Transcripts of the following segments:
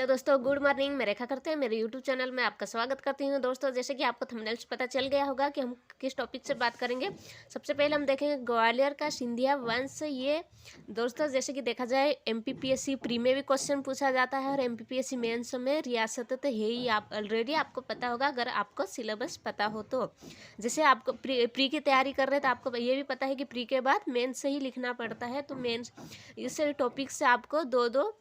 Hello दोस्तों, good morning. मैं रेखा करते हैं मेरे यूट्यूब चैनल में आपका स्वागत करती हूं। दोस्तों, जैसे कि आपको थंबनेल से पता चल गया होगा कि हम किस टॉपिक से बात करेंगे। सबसे पहले हम देखेंगे ग्वालियर का सिंधिया वंश। ये दोस्तों जैसे कि देखा जाए एमपीपीएससी प्री में भी क्वेश्चन पूछा जाता है और एमपीपीएससी मेंस में रियासत तो है ही। आप ऑलरेडी आपको पता होगा अगर आपको सिलेबस पता हो तो। जैसे आपको प्री की तैयारी कर रहे हैं तो आपको ये भी पता है कि प्री के बाद मेंस से ही लिखना पड़ता है। तो मेंस इस टॉपिक से आपको दो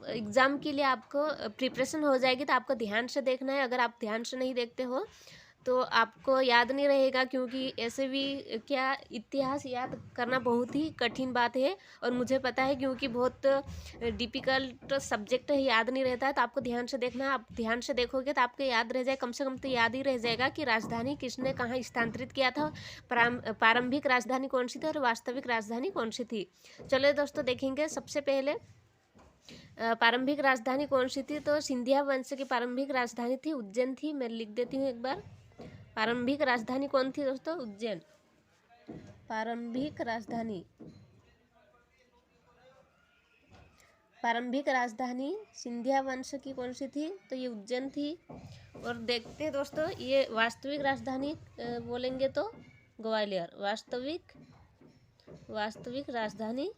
एग्ज़ाम के लिए आपको प्रिपरेशन हो जाएगी। तो आपको ध्यान से देखना है। अगर आप ध्यान से नहीं देखते हो तो आपको याद नहीं रहेगा, क्योंकि ऐसे भी क्या इतिहास याद करना बहुत ही कठिन बात है। और मुझे पता है क्योंकि बहुत डिफ़िकल्ट सब्जेक्ट है, याद नहीं रहता है। तो आपको ध्यान से देखना है। आप ध्यान से देखोगे तो आपको याद रह जाए, कम से कम तो याद ही रह जाएगा कि राजधानी किसने कहाँ स्थानांतरित किया था, प्रारंभिक राजधानी कौन सी थी और वास्तविक राजधानी कौन सी थी। चलिए दोस्तों देखेंगे। सबसे पहले प्रारंभिक राजधानी कौन सी थी, तो सिंधिया वंश की प्रारंभिक राजधानी थी उज्जैन थी। मैं लिख देती हूँ एक बार। प्रारंभिक राजधानी कौन थी दोस्तों? उज्जैन। प्रारंभिक राजधानी सिंधिया वंश की कौन सी थी, तो ये उज्जैन थी। और देखते हैं दोस्तों, ये वास्तविक राजधानी बोलेंगे तो ग्वालियर। वास्तविक राजधानी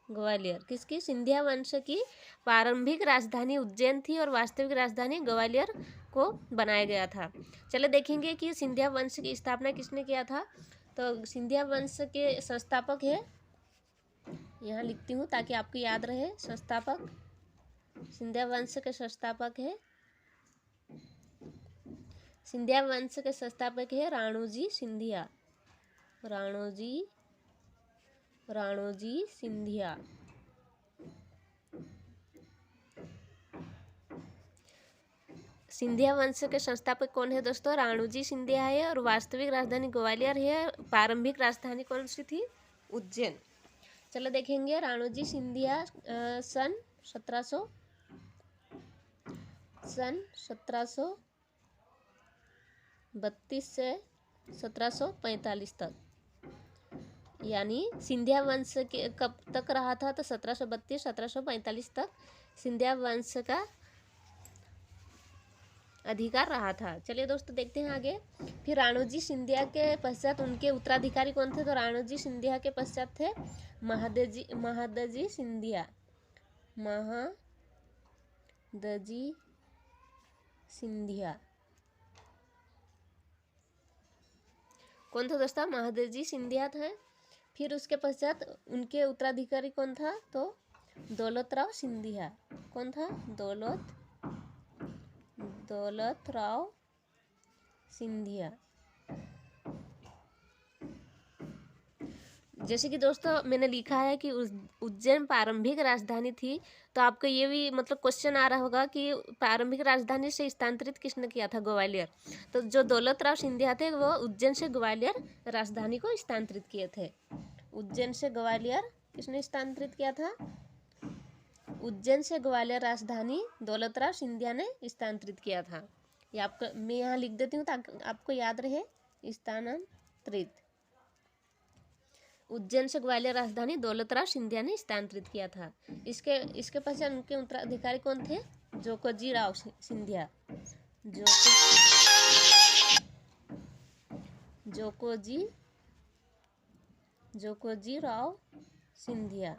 ग्वालियर किसकी? सिंधिया वंश की प्रारंभिक राजधानी उज्जैन थी और वास्तविक राजधानी ग्वालियर को बनाया गया था। चलो देखेंगे कि सिंधिया वंश की स्थापना किसने किया था। तो सिंधिया वंश के संस्थापक है, यहाँ लिखती हूँ ताकि आपको याद रहे। संस्थापक सिंधिया वंश के संस्थापक है, सिंधिया वंश के संस्थापक है राणोजी सिंधिया। राणोजी सिंधिया। सिंधिया वंश के संस्थापक कौन है दोस्तों? राणोजी सिंधिया है। और वास्तविक राजधानी ग्वालियर है। प्रारंभिक राजधानी कौन सी थी? उज्जैन। चलो देखेंगे। राणोजी सिंधिया सन 1732 से 1745 तक, यानी सिंधिया वंश के कब तक रहा था, तो 1732-1745 तक सिंधिया वंश का अधिकार रहा था। चलिए दोस्तों देखते हैं आगे। फिर राणोजी सिंधिया के पश्चात उनके उत्तराधिकारी कौन थे, तो राणोजी सिंधिया के पश्चात थे महादजी सिंधिया। कौन था दोस्तों? महादजी सिंधिया थे। फिर उसके पश्चात उनके उत्तराधिकारी कौन था, तो दौलतराव सिंधिया। कौन था? दौलतराव सिंधिया। जैसे कि दोस्तों मैंने लिखा है कि उज्जैन प्रारंभिक राजधानी थी, तो आपको ये भी मतलब क्वेश्चन आ रहा होगा कि प्रारंभिक राजधानी से स्थानांतरित किसने किया था? ग्वालियर। तो जो दौलतराव सिंधिया थे वो उज्जैन से ग्वालियर राजधानी को स्थानांतरित किए थे। उज्जैन से ग्वालियर किसने स्थानांतरित किया था? उज्जैन से ग्वालियर राजधानी दौलतराव सिंधिया ने स्थानांतरित किया था। ये आपको मैं यहाँ लिख देती हूँ ताकि आपको याद रहे। स्थानांतरित। उज्जैन से ग्वालियर राजधानी दौलतराव सिंधिया ने स्थानांतरित किया था। इसके पश्चात उनके उत्तराधिकारी कौन थे? जोकोजी राव सिंधिया। जोकोजी राव सिंधिया।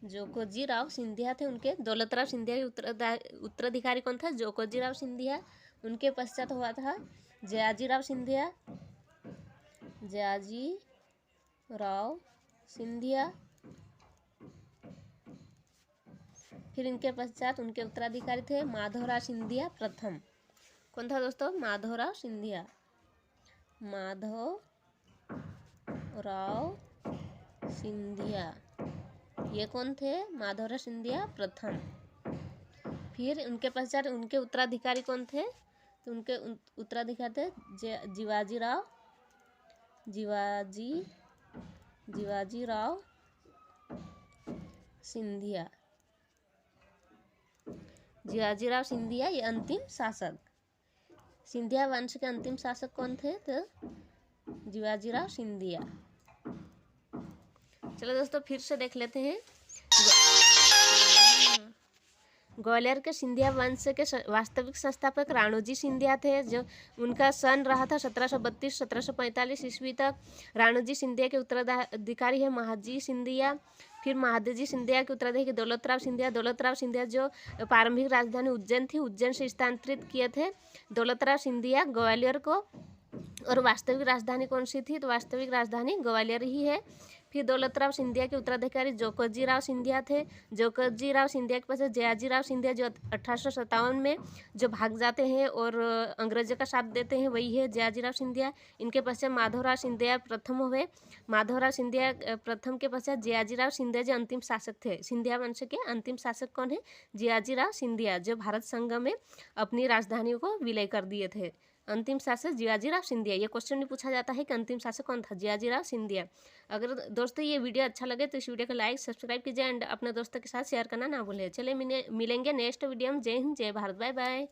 जोकोजी राव सिंधिया थे उनके। दौलतराव सिंधिया के उत्तराधिकारी कौन था? जोकोजी राव सिंधिया। उनके पश्चात हुआ था जयाजी राव सिंधिया। फिर इनके पश्चात उनके उत्तराधिकारी थे माधवराव सिंधिया प्रथम। कौन था दोस्तों? माधवराव सिंधिया। ये कौन थे? माधवराव सिंधिया प्रथम। फिर उनके पश्चात उनके उत्तराधिकारी कौन थे? तो उनके उत्तराधिकारी थे जिवाजी राव सिंधिया। जिवाजी राव सिंधिया ये अंतिम शासक। सिंधिया वंश के अंतिम शासक कौन थे? तो जिवाजी राव सिंधिया। चलो दोस्तों फिर से देख लेते हैं। ग्वालियर के सिंधिया वंश के वास्तविक संस्थापक राणोजी सिंधिया थे, जो उनका सन रहा था 1732-1745 ईस्वी तक। राणोजी सिंधिया के उत्तराधिकारी है महाजी सिंधिया। फिर महादजी सिंधिया के उत्तराधिकारी दौलतराव सिंधिया। दौलतराव सिंधिया जो प्रारंभिक राजधानी उज्जैन थी, उज्जैन से स्थानांतरित किए थे दौलतराव सिंधिया ग्वालियर को। और वास्तविक राजधानी कौन सी थी? तो वास्तविक राजधानी ग्वालियर ही है। फिर दौलतराव सिंधिया के उत्तराधिकारी जोकोजीराव सिंधिया थे। जोकोजीराव सिंधिया के पास जयाजीराव सिंधिया, जो 1857 में जो भाग जाते हैं और अंग्रेजों का साथ देते हैं, वही है जयाजीराव सिंधिया। इनके पश्चात माधवराव सिंधिया प्रथम हुए। माधवराव सिंधिया प्रथम के पश्चात जयाजीराव सिंधिया जो अंतिम शासक थे। सिंधिया वंश के अंतिम शासक कौन है? जयाजीराव सिंधिया, जो भारत संघ में अपनी राजधानियों को विलय कर दिए थे। अंतिम शासक जियाजीराव सिंधिया। ये क्वेश्चन भी पूछा जाता है कि अंतिम शासक कौन था? जियाजीराव सिंधिया। अगर दोस्तों ये वीडियो अच्छा लगे तो इस वीडियो को लाइक सब्सक्राइब कीजिए एंड अपने दोस्तों के साथ शेयर करना ना भूलें। चलिए मिलेंगे नेक्स्ट वीडियो में। जय हिंद, जय भारत, बाय बाय।